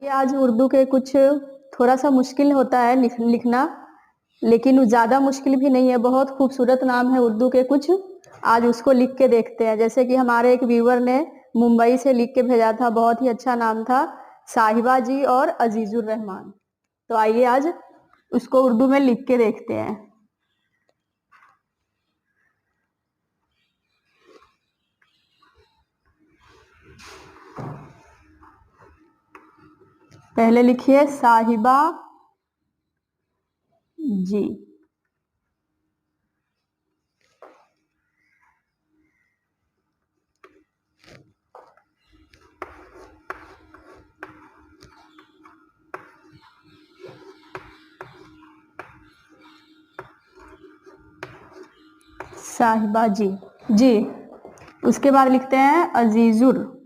ये आज उर्दू के कुछ थोड़ा सा मुश्किल होता है लिखना, लेकिन ज़्यादा मुश्किल भी नहीं है। बहुत खूबसूरत नाम है उर्दू के कुछ। आज उसको लिख के देखते हैं। जैसे कि हमारे एक व्यूअर ने मुंबई से लिख के भेजा था, बहुत ही अच्छा नाम था, साहिबा जी और अजीजुर रहमान। तो आइए आज उसको उर्दू में लिख के देखते हैं। पहले लिखिए साहिबा जी। साहिबा जी जी। उसके बाद लिखते हैं अजीजुर।